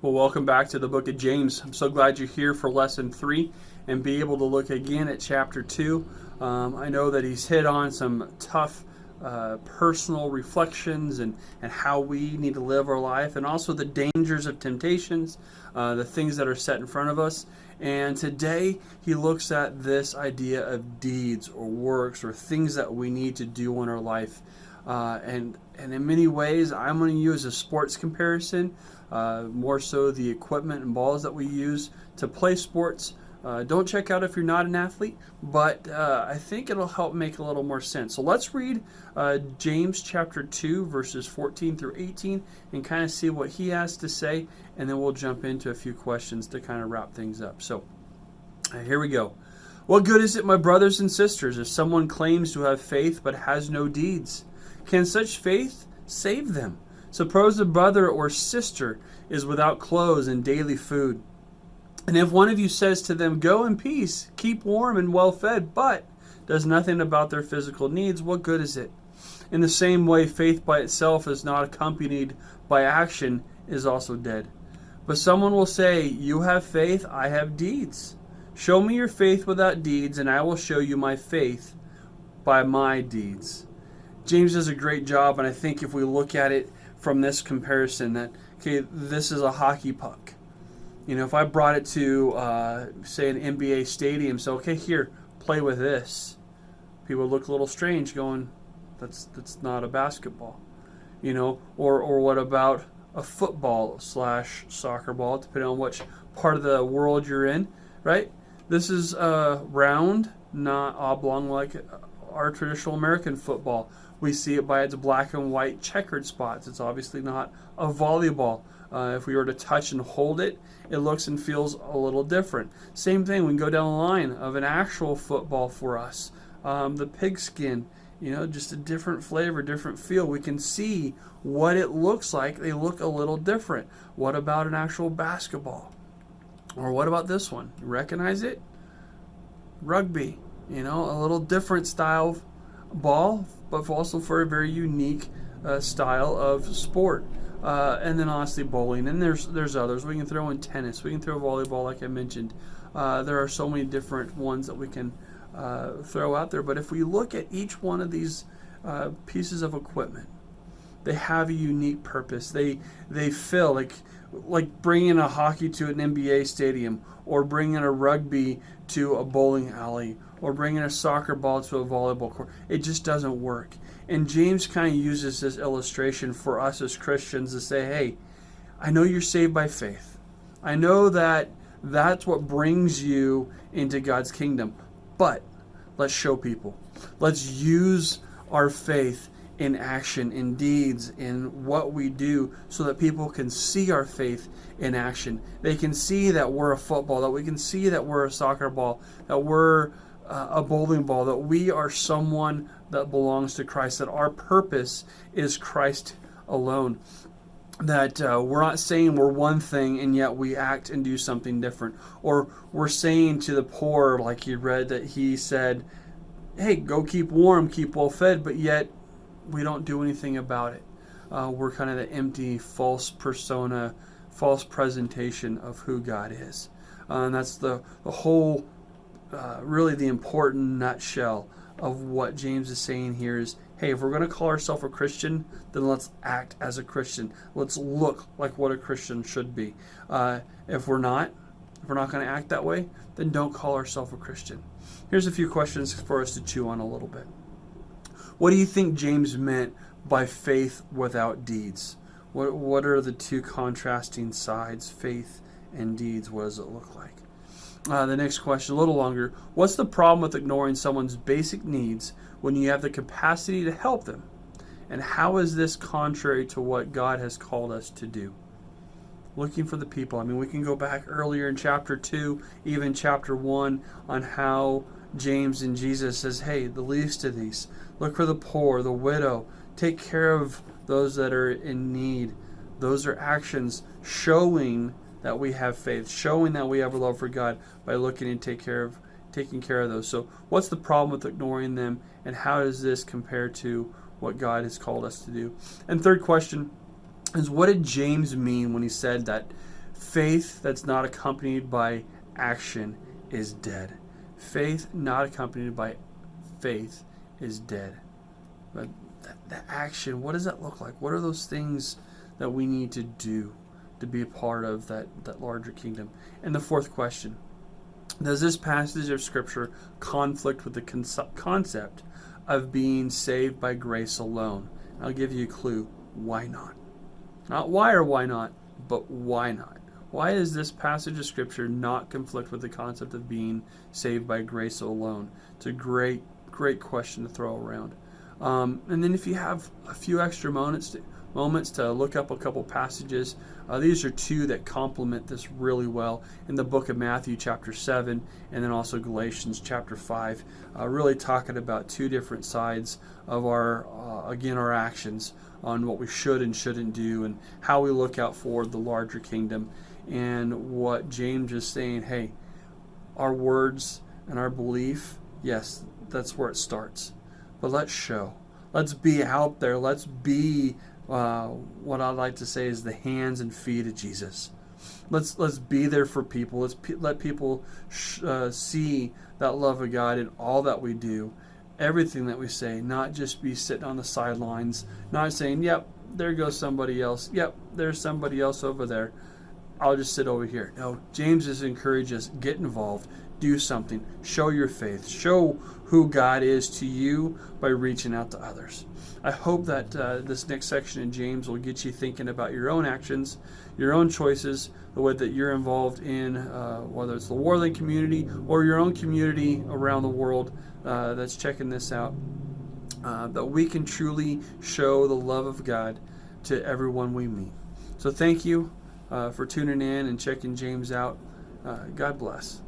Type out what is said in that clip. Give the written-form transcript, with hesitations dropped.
Well, welcome back to the book of James. I'm so glad you're here for lesson 3 and be able to look again at chapter 2. I know that he's hit on some tough personal reflections and how we need to live our life, and also the dangers of temptations, the things that are set in front of us. And today he looks at this idea of deeds or works or things that we need to do in our life. And in many ways, I'm going to use a sports comparison, more so the equipment and balls that we use to play sports. Don't check out if you're not an athlete, but I think it'll help make a little more sense. So let's read James chapter 2, verses 14 through 18, and kind of see what he has to say, and then we'll jump into a few questions to kind of wrap things up. So here we go. What good is it, my brothers and sisters, if someone claims to have faith but has no deeds? Can such faith save them? Suppose a brother or sister is without clothes and daily food. And if one of you says to them, "Go in peace, keep warm and well fed," but does nothing about their physical needs, what good is it? In the same way, faith by itself is not accompanied by action is also dead. But someone will say, "You have faith, I have deeds. Show me your faith without deeds, and I will show you my faith by my deeds." James does a great job, and I think if we look at it from this comparison, that, okay, this is a hockey puck. You know, if I brought it to, say, an NBA stadium, so, okay, here, play with this. People look a little strange going, that's not a basketball. You know, or what about a football / soccer ball, depending on which part of the world you're in, right? This is round, not oblong like our traditional American football. We see it by its black and white checkered spots. It's obviously not a volleyball. If we were to touch and hold it, it looks and feels a little different. Same thing, we can go down the line of an actual football for us. The pigskin, you know, just a different flavor, different feel. We can see what it looks like. They look a little different. What about an actual basketball? Or what about this one? You recognize it? Rugby, you know, a little different style ball, but also for a very unique style of sport. And then honestly, bowling, and there's others. We can throw in tennis, we can throw volleyball, like I mentioned. There are so many different ones that we can throw out there. But if we look at each one of these pieces of equipment, they have a unique purpose. They fill, like bringing a hockey to an NBA stadium, or bringing a rugby to a bowling alley, or bringing a soccer ball to a volleyball court. It just doesn't work. And James kind of uses this illustration for us as Christians to say, hey, I know you're saved by faith. I know that that's what brings you into God's kingdom. But let's show people. Let's use our faith in action, in deeds, in what we do, so that people can see our faith in action. They can see that we're a football, that we can see that we're a soccer ball, that we're a bowling ball, that we are someone that belongs to Christ, that our purpose is Christ alone, that we're not saying we're one thing and yet we act and do something different, or we're saying to the poor, like you read, that he said, hey, go keep warm, keep well fed, but yet we don't do anything about it. We're kind of the empty, false persona, false presentation of who God is. And that's the whole, really the important nutshell of what James is saying here is, hey, if we're going to call ourselves a Christian, then let's act as a Christian. Let's look like what a Christian should be. If we're not going to act that way, then don't call ourselves a Christian. Here's a few questions for us to chew on a little bit. What do you think James meant by faith without deeds? What are the two contrasting sides, faith and deeds? What does it look like? The next question, a little longer. What's the problem with ignoring someone's basic needs when you have the capacity to help them? And how is this contrary to what God has called us to do? Looking for the people. I mean, we can go back earlier in chapter 2, even chapter 1, on how James and Jesus says, hey, the least of these. Look for the poor, the widow. Take care of those that are in need. Those are actions showing that we have faith, showing that we have a love for God by looking and taking care of those. So what's the problem with ignoring them, and how does this compare to what God has called us to do? And third question is, what did James mean when he said that Faith that's not accompanied by action is dead. Faith not accompanied by faith is dead. But the action, what does that look like? What are those things that we need to do to be a part of that larger kingdom? And the fourth question, does this passage of Scripture conflict with the concept of being saved by grace alone? I'll give you a clue. Why not? Not why or why not, but why not? Why does this passage of Scripture not conflict with the concept of being saved by grace alone? It's a great question to throw around. And then if you have a few extra moments to look up a couple passages, these are two that complement this really well in the book of Matthew chapter 7 and then also Galatians chapter 5, really talking about two different sides of our actions on what we should and shouldn't do and how we look out for the larger kingdom. And what James is saying, hey, our words and our belief, yes, that's where it starts. But let's show. Let's be out there. Let's be what I'd like to say is the hands and feet of Jesus. Let's be there for people. Let people see that love of God in all that we do, everything that we say, not just be sitting on the sidelines, not saying, yep, there goes somebody else. Yep, there's somebody else over there. I'll just sit over here. No, James just encourages us, get involved, do something, show your faith, show who God is to you by reaching out to others. I hope that this next section in James will get you thinking about your own actions, your own choices, the way that you're involved in, whether it's the Warland community or your own community around the world that's checking this out, that we can truly show the love of God to everyone we meet. So thank you for tuning in and checking James out. God bless.